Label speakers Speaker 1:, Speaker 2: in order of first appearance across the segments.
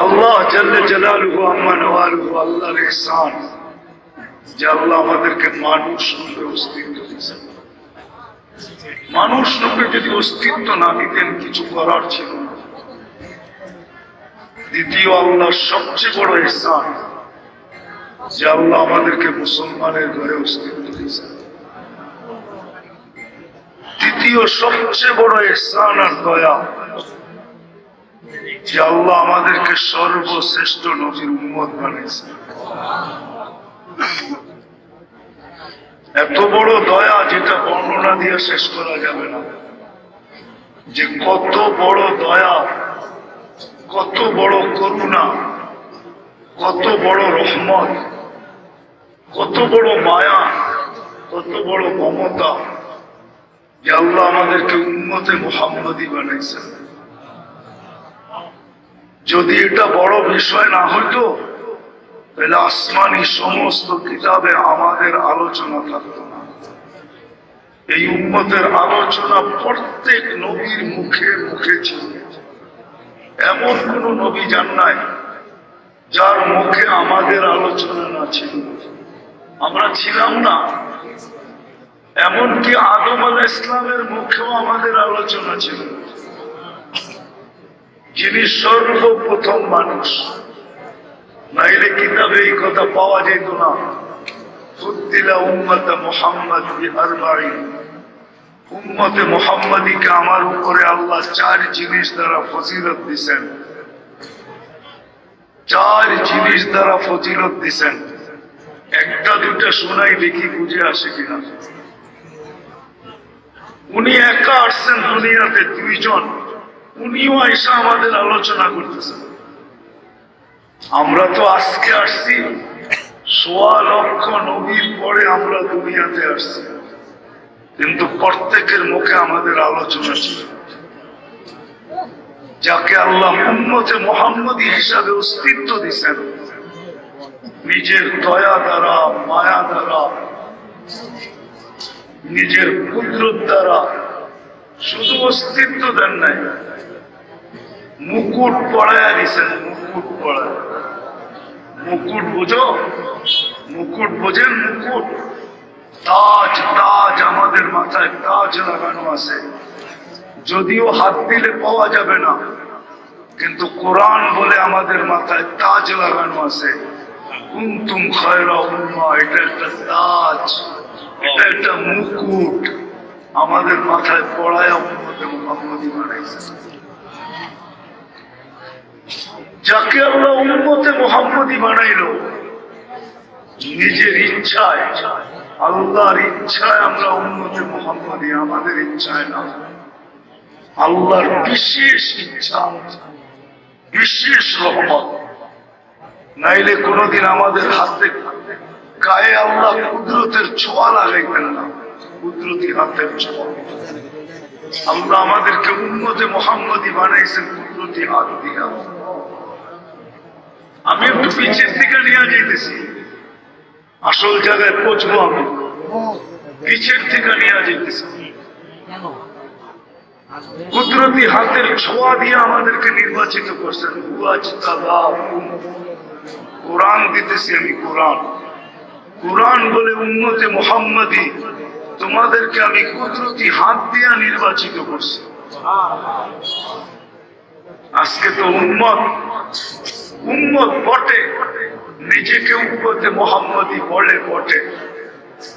Speaker 1: আল্লাহ জাল্লে জালালুহু আম্মা নওয়ালুহু আল্লাহর ইহসান যে আল্লাহ আমাদেরকে মানুষ রূপে অস্তিত্ব দিয়েছেন। মানুষ রূপে যদি অস্তিত্ব না দিতেন কিছু করার ছিল না। দ্বিতীয় আল্লাহর সবচেয়ে বড় ইহসান যে আল্লাহ আমাদেরকে মুসলমানের ঘরে অস্তিত্ব দিয়েছেন। তৃতীয় সবচেয়ে বড় ইহসান আর দয়া যে আল্লাহ আমাদেরকে সর্বশ্রেষ্ঠ নবীর উম্মত বানিয়েছেন। এত বড় দয়া যেটা বর্ণনা দিয়ে শেষ করা যাবে না, যে কত বড় দয়া, কত বড় করুণা, কত বড় রহমত, কত বড় মায়া, কত বড় মমতা যে আল্লাহ আমাদেরকে উম্মতে মুহাম্মদী বানাইছেন। যদি এটা বড় বিষয় না হইতো তাহলে আসমানি সমস্ত কিতাবে আমাদের আলোচনা থাকতো না। এই উম্মতের আলোচনা প্রত্যেক নবীর মুখে মুখে ছিল। এমন কোন নবী জান নাই যার মুখে আমাদের আলোচনা না ছিল। আমরা ছিলাম না, এমনকি আদম আলাইহিস ইসলামের মুখেও আমাদের আলোচনা ছিল। যিনি সর্বপ্রথম মানুষ, নাইলে কিতাবে এই কথা পাওয়া যেত না। ফুদ্দিলা উম্মত মুহাম্মদ বিআরবাঈন, উম্মতে মুহাম্মদীকে আমার উপরে আল্লাহ 4 জিনিস দ্বারা ফজিলত দিয়েছেন। 4 জিনিস দ্বারা ফজিলত দিয়েছেন। একটা দুটা শোনাই দেখি বুঝে আসে কিনা। উনি একা আসছেন দুনিয়াতে, 2 জন, উনিও এসে আমাদের আলোচনা করতেছেন। আমরা তো আজকে আসছি, 1.25 লক্ষ নবীর পরে আমরা দুনিয়াতে আসছি, কিন্তু প্রত্যেকের মুখে আমাদের আলোচনা ছিল। যাকে আল্লাহ উম্মতে মুহাম্মদী হিসাবে অস্তিত্ব দিয়েছেন, নিজের দয়া দ্বারা, মায়া দ্বারা, নিজের কুদরত দ্বারা শুধু অস্তিত্ব দেন নাই, মুকুট পড়ায়া দিয়েছেন। মুকুট পড়ায়, মুকুট বুঝো? মুকুট বোঝেন? মুকুট, তাজ, তাজ আমাদের মাথায় তাজ লাগানো আছে। যদিও হাত দিলে পাওয়া যাবে না, কিন্তু কোরআন বলে আমাদের মাথায় তাজ লাগানো আছে। কুনতুম খায়রা উম্মাহ, এটা একটা তাজ, এটা একটা মুকুট আমাদের মাথায় পড়ায় উম্মতে মুহাম্মদী বানাইছে। যাকে আল্লাহ উম্মতে মুহাম্মদী বানাইলো নিজের ইচ্ছায়, আল্লাহর ইচ্ছায় আমরা উম্মতে মুহাম্মদী, আমাদের ইচ্ছায় না। আল্লাহর বিশেষ ইচ্ছা, বিশেষ রহমত। নাইলে কোনদিন আমাদের হাতে গায়ে আল্লাহ কুদরতের ছোঁয়া লাগাইতেন না। কুদরতি হাতের ছোঁয়া। আল্লাহ আমাদেরকে উম্মতে মুহাম্মদী বানাইছেন কুদরতি হাত দিয়া। আমি একটু পিছের দিকে নিয়ে যাইতেছি, আসল জায়গায় পৌঁছবো। আমি পিছের দিকে নিয়ে যাইতেছি। কুদরতি হাতের ছোঁয়া দিয়ে আমাদেরকে নির্বাচিত করছেন। কোরআন দিতেছি আমি, কোরআন। কোরআন বলে উম্মতে মুহাম্মদী তোমাদেরকে আমি কুদরতি হাত দিয়ে নির্বাচিত করছি। আজকে তো উম্মত, উম্মত বটে, নিজেকে উম্মতে মুহাম্মদী বলে বটে,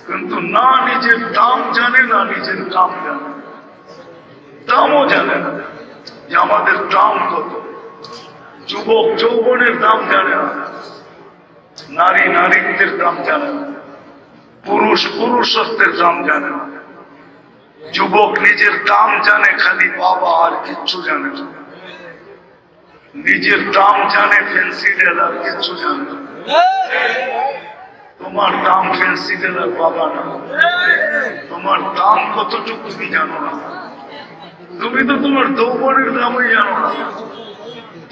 Speaker 1: কিন্তু না নিজের দাম জানে, না নিজের কাম জানে। দামও জানে না যে আমাদের দাম কত। যুবক যৌবনের দাম জানে না, নারী নারীত্বের দাম জানে না, পুরুষ পুরুষত্বের দাম জানে না। যুবক নিজের দাম জানে খালি বাবা, আর কিচ্ছু জানে না। নিজের দাম জানে ফেন্সি ডেলার, কিচ্ছু জানে না। তোমার দাম ফেন্সি ডেলার বাবা না, তোমার দাম কতটুকু তুমি জানো না। তুমি তো তোমার যৌবনের দামই জানো না।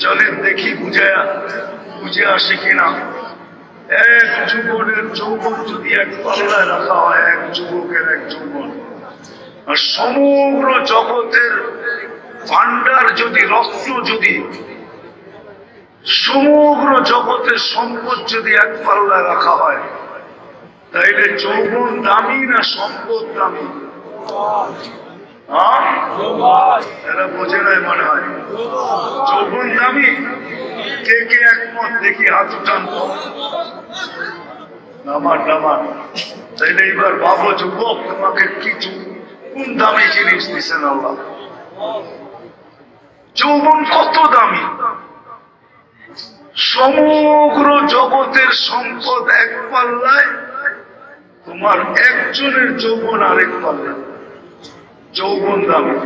Speaker 1: চলেন দেখি বুঝে আসে কিনা। এক যুবনের যৌবন যদি এক পাল্লায় রাখা হয়, এক যুবকের এক যৌবন, আর সমগ্র জগতের ভান্ডার যদি, রত্ন যদি, সমগ্র জগতের সম্পদ যদি এক পাল্লায় রাখা হয়, তাইলে যৌবন দামি না সম্পদ দামি? এরা বোঝে নাই মনে হয়। যৌবন দামি। কে কে একমত দেখি হাত উঠান। নামান নামান। তাইলে এবার ভাবো যুবক, তোমাকে কিছু কোন দামি জিনিস দিচ্ছেন আল্লাহ? যৌবন কত দামি। সমগ্র জগতের সম্পদ এক পাল্লায়, তোমার একজনের যৌবন আরেক পাল্লায়। যৌবন দামি,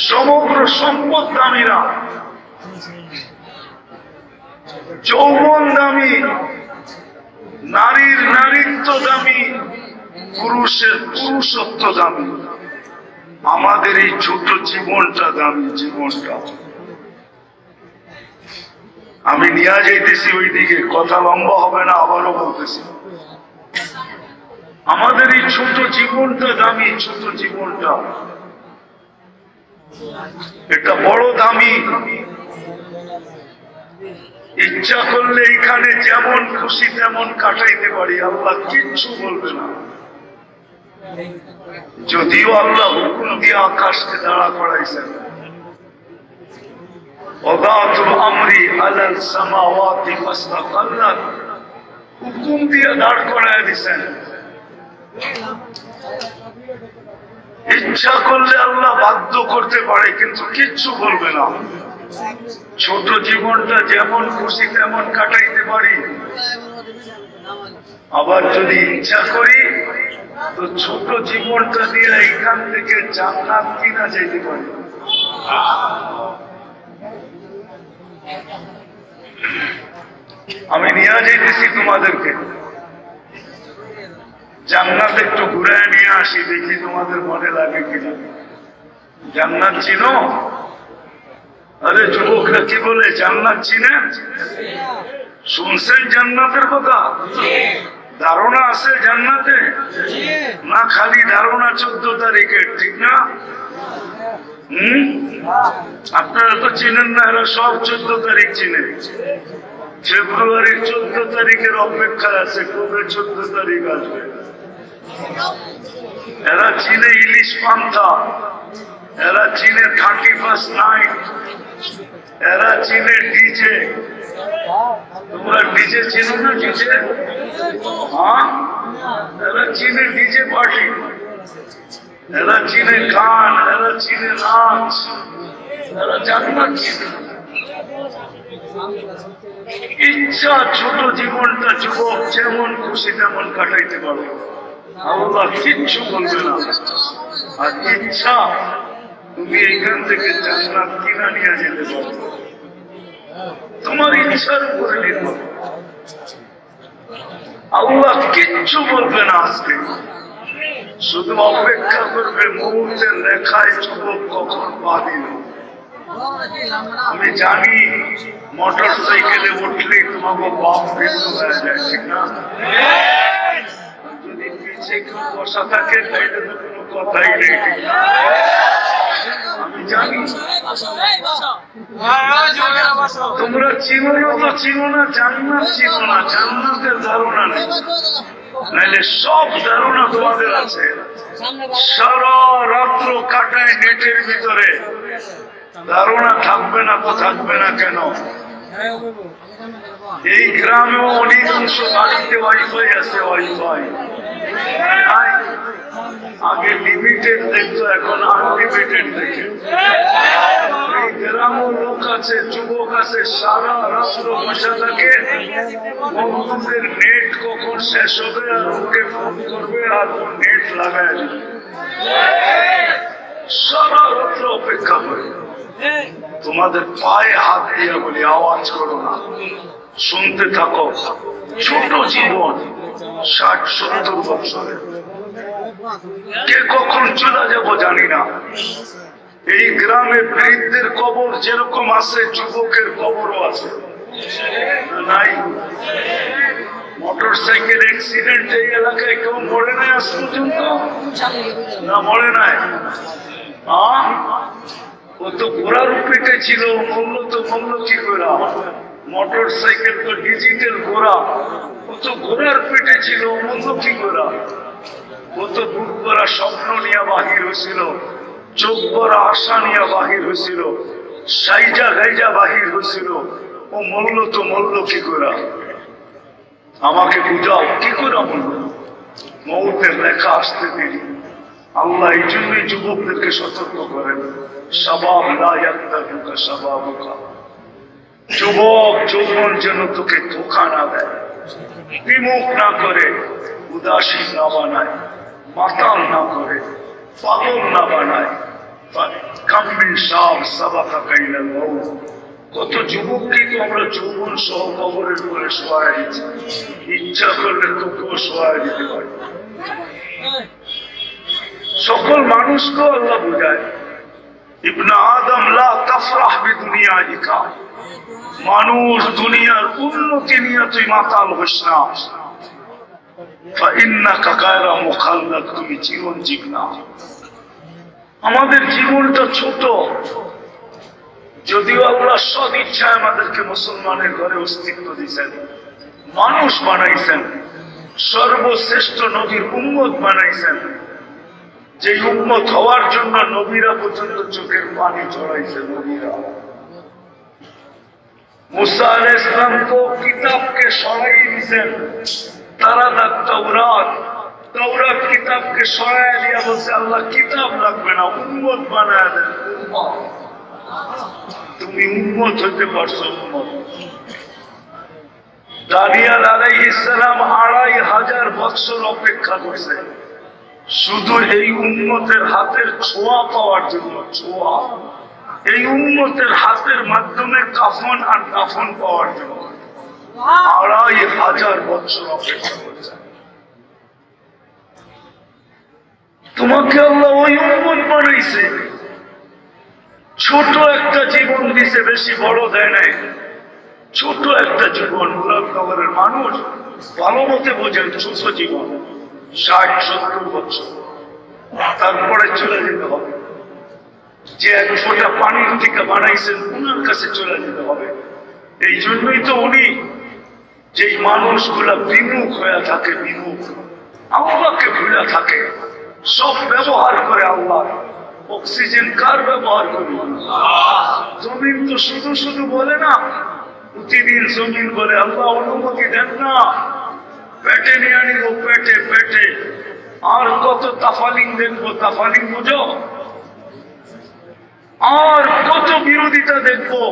Speaker 1: সমগ্র সম্পদ দামি না। যৌবন দামি, নারীর নারীত্ব দামি, পুরুষের পুরুষত্ব দামি। আমাদের এই ছোট জীবনটা দামি। জীবনটা আমি নিয়ে যাইতেছি ওই দিকে, কথা লম্বা হবে না, আবারও বলতেছি। আমাদের এই ছোট জীবনটা দামি। ছোট জীবনটা এটা বড় দামি। ইচ্ছা করলে এখানে যেমন খুশি তেমন কাটাইতে পারি, আল্লাহ কিচ্ছু বলবে না। যদিও আল্লাহ হুকুম দিয়ে আকাশকে দাঁড়া করাইছেন, হুকুম দিয়ে দাঁড় করাই দিচ্ছেন। ইচ্ছা করলে আল্লাহ বাধ্য করতে পারে, কিন্তু কিচ্ছু বলবে না। ছোট জীবনটা যেমন খুশি তেমন কাটাইতে পারি, আবার যদি ইচ্ছা করি তো ছোট জীবনটা দিয়ে এখান থেকে জান্নাত কিনা যেতে পারি। আমি নিয়ে যেতেছি তোমাদেরকে জান্নাত, একটু ঘুরে নিয়ে আসি, দেখি তোমাদের মনে লাগে কিনা। জান্নাত চিনো? আরে যুবকরা কি বলে, জান্নাত চিনেন? শুনছেন জান্নাতের কথা? ধারণা আছে জান্নাতে? না খালি ধারণা 14 তারিখের, ঠিক না? আপনারা তো চিনেন না, এরা সব 14 তারিখ চিনে। ফেব্রুয়ারির 14 তারিখের অপেক্ষা আছে, কবে 14 তারিখ আসবে। এরা চিনে ইলিশ পান্তা, এরা চিনে 31st নাইট, এরা চিনে ডিজে। তোমরা ডিজে চিনো না? ডিজে, হ্যাঁ, এরা চিনে ডিজে পার্টি, এরা চিনে গান, এরা চিনে নাচ, এরা জান্নাত চিনে। ইচ্ছা ছোট জীবনটা যুবক যেমন খুশি তেমন কাটাইতে পারো, আল্লাহ কিচ্ছু বলবে না। আর ইচ্ছা তুমি এখান থেকে জান্নাত কিনা নিয়ে যেতে পারো, তোমার ইচ্ছার উপরে নির্ভর। আল্লাহ কিচ্ছু বলবে না আজকে, শুধু অপেক্ষা করবে মুহূর্তের লেখায় যুবক কখন পা দিল। আমি জানি মোটর সাইকেলে উঠলে তোমাকে বাপ বৃদ্ধ হয়ে যায়, ঠিক না? যদি পিছিয়ে কেউ বসা থাকে তাইলে তো কোনো কথাই নেই, ঠিক না? আমি জানি তোমরা চিনো না, তো চিনো না, জান্নাত চিনো না, জান্নাতের ধারণা নেই। নাইলে সব ধারণা তোমাদের আছে। সারা রাত্র কাটায় নেটের ভিতরে, ধারণা থাকবে না তো থাকবে না কেন? এই গ্রামেও অনেকাংশ বাড়িতে ওয়াইফাই আছে। ওয়াইফাই আগে লিমিটেড দেখতো, এখন আনলিমিটেড দেখে। এই গ্রামেও লোক আছে, যুবক আছে, সারা রাত্র বসে থাকে, বন্ধুদের নেট কখন শেষ হবে আর ওকে ফোন করবে আর নেট লাগায় দেবে। সারা রাত্র অপেক্ষা করে। তোমাদের পায়ে হাত দিয়ে বলি, আওয়াজ করো না, শুনতে থাকো। ছোট জীবন, 60-70 বছরে কে কখন চলে যাব জানি না। এই গ্রামে বৃদ্ধের কবর যেরকম আছে, যুবকের কবরও আছে, নাই? মোটর সাইকেল অ্যাক্সিডেন্ট এই এলাকায় কেউ মরে নাই আজ পর্যন্ত? না, মরে নাই। ও তো ঘোড়ার পিঠে ছিল, মূল্য তো মূল্য কি ঘোড়া, মোটর সাইকেল তো ডিজিটাল ঘোড়া, ও তো ঘোড়ার পিঠে ছিল, মূল্য কি ঘোড়া। ও তো বুক ভরা স্বপ্ন নিয়ে বাহির হয়েছিল, চোখ ভরা আশা নিয়ে বাহির হয়েছিল, সাইজা গাইজা বাহির হয়েছিল, ও মূল্য তো মূল্য কি ঘোড়া। আমাকে বুঝাও কি করে মূল্য। মৌতের লেখা আসতে দেরি। আল্লাহ এই জন্যই যুবকদেরকে সতর্ক করেন, শাবাব লা ইয়াক্তাবুকা শাবাবুকা, যুবক যৌবন যেন তোকে ধোঁকা না দেয়, বিমুখ না করে, উদাসীন না বানায়, মাতাল না করে, পাগল না বানায়। কামিন সাব সাবাকা কাইলাল মউত। কত যুবককে তো আমরা যৌবন সহ কবরের করে শোয়ায় দিচ্ছি, ইচ্ছা করলে তোকেও শোয়ায় দিতে পারি। সকল মানুষকেও আল্লাহ বুঝায়, ইবনে আদম লা তাফরাহ বিদুনিয়াইকা, মানুষ দুনিয়ার উন্নতি নিয়ে তুই মাতাল হইস না, ফাইন্নাকা গায়রা মুখাল্লাদ, তুমি চিরঞ্জীব না। আমাদের জীবনটা ছোট, যদিও আল্লাহ সদ ইচ্ছায় আমাদেরকে মুসলমানের ঘরে অস্তিত্ব দিয়েছেন, মানুষ বানাইছেন, সর্বশ্রেষ্ঠ নবীর উম্মত বানাইছেন, যে উম্মত হওয়ার জন্য নবীরা পর্যন্ত চোখের পানি ঝরাইছে। নবীরা মুসা আলাইহিস সালাম তো কিতাবকে সরাই দিয়েছেন, তারা তাওরাত কিতাবকে সরাই দিয়া বলছে আল্লাহ কিতাব লাগবে না, উম্মত বানায় দেন। তুমি উম্মত হইতে পারছো, উম্মত। দানিয়েল আলাইহিস সালাম 2500 বছর অপেক্ষা করছে শুধু এই উম্মতের হাতের ছোঁয়া পাওয়ার জন্য। ছোঁয়া, এই উম্মতের হাতের মাধ্যমে কাফন আর দাফন পাওয়ার জন্য 2500 বছর অপেক্ষা করছে। তোমাকে আল্লাহ ওই উম্মত বানাইছে, ছোট একটা জীবন দিছে, বেশি বড় দেয় নাই। ছোট একটা জীবন, মুরাদ কবরের মানুষ ভালো মতে বোঝেন, ছোট জীবন 60-70 বছর, তারপরে চলে যেতে হবে। যে এক ফোঁটা পানির থেকে বানাইছেন উনার কাছে চলে যেতে হবে। এই জন্যই তো উনি যেই মানুষগুলা বিমুখ হয়ে থাকে, বিমুখ, আল্লাহকে ভুলে থাকে, সব ব্যবহার করে আল্লাহ। অক্সিজেন কার ব্যবহার করি? জমিন তো শুধু শুধু বলে না, প্রতিদিন জমিন বলে আল্লাহ অনুমতি দেন না, পেটে নিয়ে নিব, পেটে পেটে। আর কত তাফালিং দেখবো, তাফালিং বুঝো, আর কত বিরোধিতা দেখবো,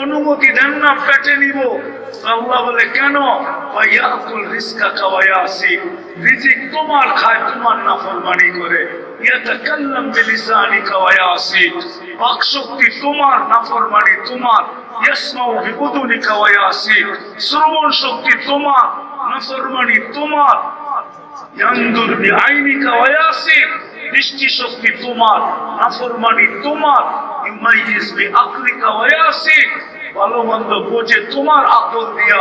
Speaker 1: অনুমতি দেন না, পেটে নিব। আল্লাহ বলে কেন? ইয়াকুল রিজকাকা ওয়া ইয়াসিক, রিজিক তোমার খায়, তোমার নাফরমানি করে। ইয়াতাকাল্লাম বিলিসানিকা ওয়া ইয়াসিক, বাকশক্তি তোমার, নাফরমানি তোমার। ইয়াসমাউ বিউদুনিকা ওয়া ইয়াসিক, শ্রবণ শক্তি তোমার, নাফরমানি তোমার। ইয়ানদুর বিআইনিকা ওয়া ইয়াসিক, দৃষ্টি শক্তি তোমার, নাফরমানি তোমার। ইমাইয়িজ বিআকলিকা ওয়া ইয়াসিক, ভালো মন্দ বোঝে তোমার আকল দিয়া,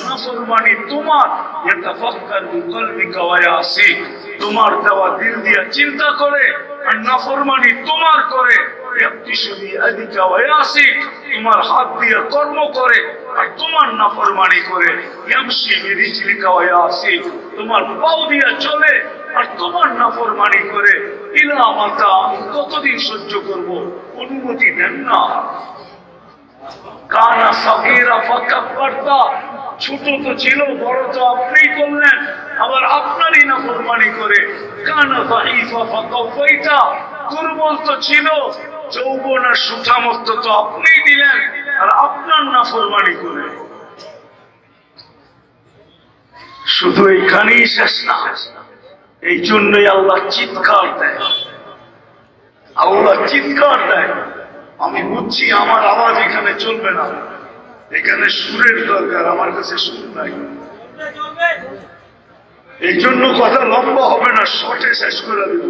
Speaker 1: নাফরমানি তোমার। ইয়াতাফাক্কার বিকলবিকা ওয়া ইয়াসিক, তোমার দেওয়া দিল দিয়া চিন্তা করে, আর নাফরমানি তোমার করে। ইয়াকতিশু বিয়াদিকা ওয়া ইয়াসিক, তোমার হাত দিয়ে কর্ম করে আর তোমার নাফরমানি করে। ইয়ামশি বিরিজলিকা ওয়া ইয়াসিক, তোমার পাও দিয়া চলে আর তোমার নাফরমানি করে। ইলা মাতা, কতদিন সহ্য করব? অনুমতি দেন না। কানা সাগীরা ফাকাব্বারতা, ছোট তো ছিল, বড় তো আপনিই করলেন, আবার আপনারই নাফরমানি করে। কানা যায়ীফা ফাকাওয়াইতা, দুর্বল তো ছিল, যৌবন আর সুঠামত্ব তো আপনিই দিলেন, আর আপনার নাফরমানি করে। শুধু এইখানেই শেষ না, এই জন্যই আল্লাহ চিৎকার দেয়, আল্লাহ চিৎকার দেয়। আমি বুঝছি আমার আওয়াজ এখানে চলবে না, এখানে সুরের দরকার, আমার কাছে সুর নাই। এই জন্য কথা লম্বা হবে না, শর্টে শেষ করে দেব।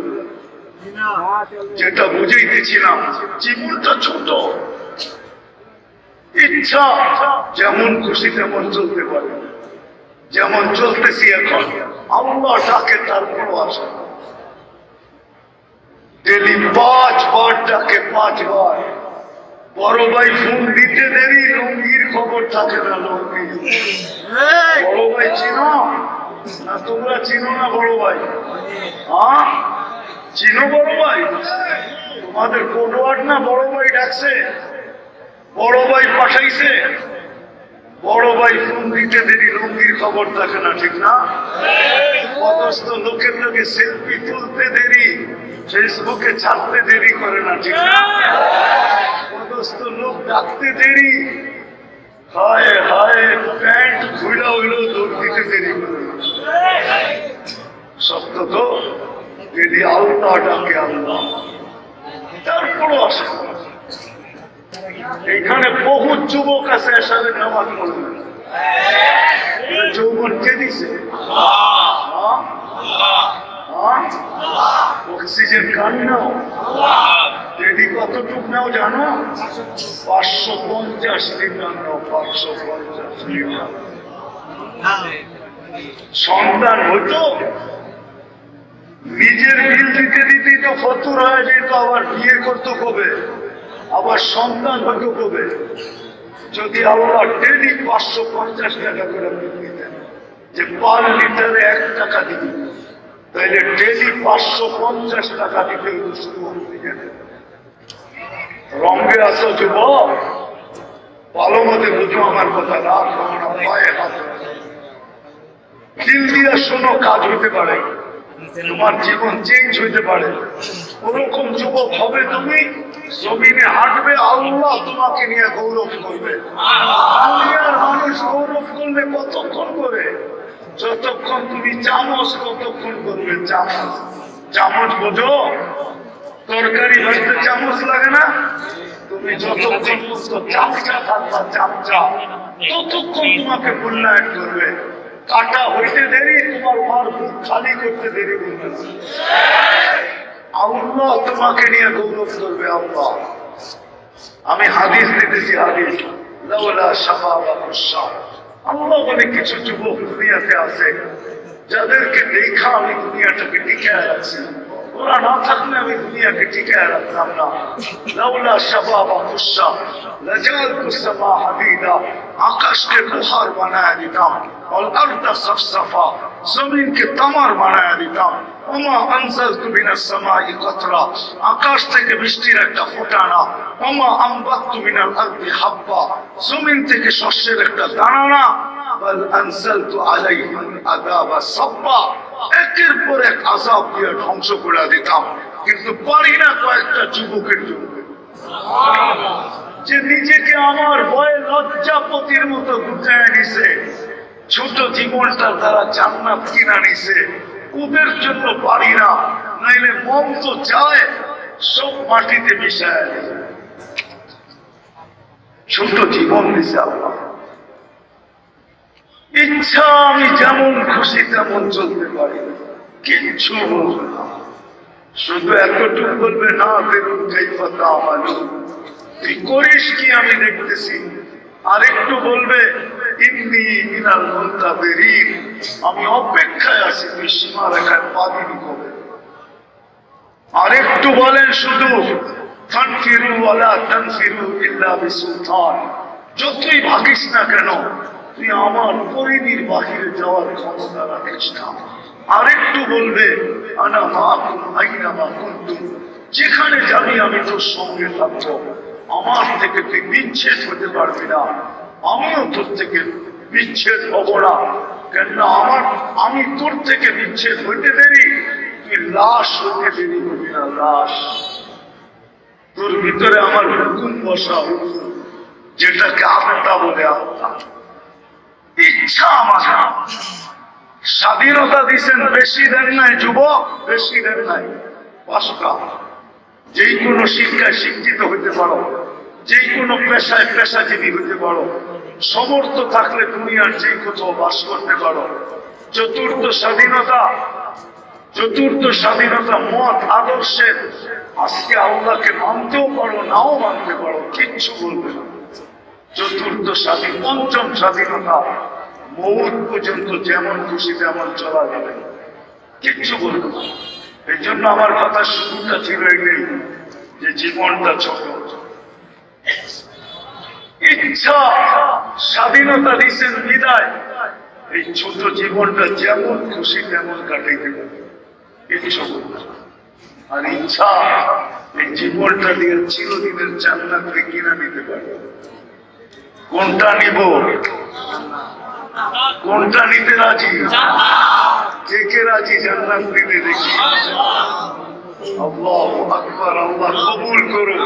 Speaker 1: যেটা বুঝাইতেছিলাম, জীবনটা ছোট, ইচ্ছা যেমন খুশি তেমন চলতে পারে, যেমন চলতেছি এখন। আল্লাহ ডাকে, তারপরও আসে। ডেলি 5 বার ডাকে, 5 বার। বড় ভাই ফোন দিতে দেরি, লুঙ্গির খবর থাকে না। লুঙ্গি বড় ভাই চিনো না? তোমরা চিনো না বড় ভাই? হ্যাঁ চিনো বড় ভাই? তোমাদের কোডওয়ার্ড না বড় ভাই ডাকছে, বড় ভাই পাঠাইছে। বড় ভাই ফোন দিতে দেরি, লুঙ্গির খবর থাকে না, ঠিক না? পদস্থ লোকের লোকে সেলফি তুলতে দেরি, ফেসবুকে ছাড়তে দেরি করে না, ঠিক না? পদস্থ লোক ডাকতে দেরি, হায় হায় প্যান্ট খুইলা হইলেও দৌড় দিতে দেরি করে। সত্য তো, যদি আল্লাহ ডাকে আল্লাহ, তারপরও আসে। এখানে বহু যুবক আছে এসারের নামাজ পড়বে, যৌবন কে দিছে? অক্সিজেন কান নাও, রেডি কতটুক নাও জানো? 550 লিটার নাও, 550 লিটার। সন্তান হইতো, নিজের বিল দিতে দিতেই তো ফতুর হয়ে যেত, আবার বিয়ে করতো কবে, আবার সন্তান হইতো কবে? যদি আল্লাহ ডেলি 550 টাকা করে দিতেন, যে পার লিটারে 1 টাকা দিতেন, তাইলে ডেলি 550 টাকা দিতে শুরু হয়ে। রঙে আসো যুবক, ভালো মতে বুঝো আমার কথা, রাত পায়ে হাত দিল দিয়া শোনো, কাজ হইতে পারে, তোমার জীবন চেঞ্জ হইতে পারে। ওরকম যুবক হবে তুমি, জমিনে হাঁটবে, আল্লাহ তোমাকে নিয়ে গৌরব করবে। দুনিয়ার মানুষ গৌরব করলে কতক্ষণ করে? যতক্ষণ তুমি চামচ, কতক্ষণ করবে চামচ? চামচ বোঝো? তরকারি ভাজতে চামচ লাগে না? তুমি যতক্ষণ চামচা থাকবা, চামচা, ততক্ষণ তোমাকে মূল্যায়ন করবে। কাটা হইতে দেরি, তোমার মার বুক খালি করতে দেরি করবে না। আল্লাহ তোমাকে নিয়ে গৌরব করবে। আল্লাহ, আমি হাদিস দেখেছি, হাদিস লাউলা শাবাবা কুশাব, আল্লাহ বলে কিছু যুবক দুনিয়াতে আছে যাদেরকে দেখা আমি দুনিয়াটাকে টিকায় রাখছি। ওরা না থাকলে আমি দুনিয়াকে টিকায় রাখতাম না। লাউলা শাবাবা কুশাব লাজালতু সামা হাদিদা, আকাশকে লোহার বানায় দিতাম, আরদা সফসফা, জমিনকে তামার বানায় দিতাম। ওমা আনজালতু মিনাস সামাই কতরা, আকাশ থেকে বৃষ্টির একটা ফোঁটা না। ওমা আমবাততু মিনাল আরদি হাব্বা, জমিন থেকে শস্যের একটা দানা না। বাল আনজালতু আলাইহিম আযাবা সাব্বা, একের পর এক আযাব দিয়ে ধ্বংস করে দিতাম। কিন্তু পারি না কয়েকটা যুবকের জন্য, যে নিজেকে আমার ভয়ে লজ্জাপতির মতো গুটায় নিছে, ছোট জীবনটা তারা জান্নাত কিনা নিছে। ওদের জন্য পারি না, নাইলে মন তো চায় সব মাটিতে মিশায়। ছোট জীবন দিছে আল্লাহ, ইচ্ছা আমি যেমন খুশি তেমন চলতে পারি, কিচ্ছু বলবে না। শুধু এতটুকু বলবে, না বেরুন কাইফা আমালু, তুই করিস কি আমি দেখতেছি। আরেকটু বলবে, ইন্নী মিনাল মুনতাযিরিন, আমি অপেক্ষায় আছি তুই সীমা রেখায় পা দিবি কবে। আরেকটু বলেন শুধু, ফানফিরু ওয়ালা তানফিরু ইল্লা বিসুলতান, যতই ভাগিস না কেন তুই আমার পরিধির বাহিরে যাওয়ার ক্ষমতা রাখিস না। আরেকটু বলবে, আনা মাকুম আইনা মা কুনতুম, যেখানে যাবি আমি তোর সঙ্গে থাকবো, আমার থেকে তুই বিচ্ছেদ হতে পারবি না, আমিও তোর থেকে বিচ্ছেদ হব না। কেননা আমি তোর থেকে বিচ্ছেদ হইতে দেরি, তুই লাশ হইতে দেরি হবি না। লাশ, তোর ভিতরে আমার হুকুম বসা, হুকুম, যেটাকে আত্মা বলে, আত্মা, ইচ্ছা আমার। স্বাধীনতা দিচ্ছেন, বেশি দেন নাই যুবক, বেশি দেন নাই। 5টা, যেই কোনো শিক্ষায় শিক্ষিত হইতে পারো, যেই কোনো পেশায় পেশাজীবী হইতে পারো, সমর্থ থাকলে দুনিয়ার যে কোথাও বাস করতে পারো। চতুর্থ স্বাধীনতা, চতুর্থ স্বাধীনতা মত আদর্শের। আজকে আল্লাহকে মানতেও পারো, নাও মানতে পারো, কিচ্ছু বলবে না। চতুর্থ স্বাধীন, পঞ্চম স্বাধীনতা, মৌত পর্যন্ত যেমন খুশি তেমন চলা যাবে, কিচ্ছু বলবে না। এই জন্য আমার কথা শুরুটা ছিল এই যে জীবনটা ছোট। ইচ্ছা স্বাধীনতা দিচ্ছেন বিদায়, এই ছোট জীবনটা যেমন খুশি তেমন কাটাইতে পারে ইচ্ছা করবে। আর ইচ্ছা এই জীবনটা দিয়ে চিরদিনের জান্নাতকে কিনে নিতে পারে। কোনটা নিব? কোনটা নিতে রাজি? কে কে রাজি জান্নাত নিতে? দেখি। আল্লাহু আকবার। আল্লাহ কবুল করুন।